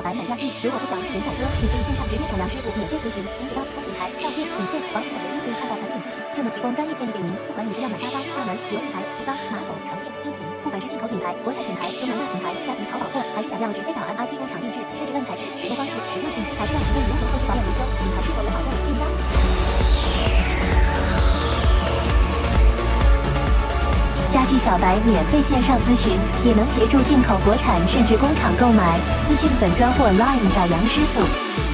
白买家具。如果不想全彩歌，你可以线上直接海洋师傅免费咨询，您只要从品牌、照片、影片、网址的唯一可以看到产品咨询，就能提供专业建议给您。不管你是要买沙发、大门、游泳台、浴缸、马桶、床垫、衣服，不管是进口品牌、国产品牌、中南亚品牌、家庭淘宝货，还是想要直接找 IP 工厂定制，设置问材质、使用方式、实用性，还是要询问如何后期保养维修，品牌是否有保证，店家。家具小白免费线上咨询，也能协助进口国产甚至工厂购买。私讯本专或 Line 找杨师傅。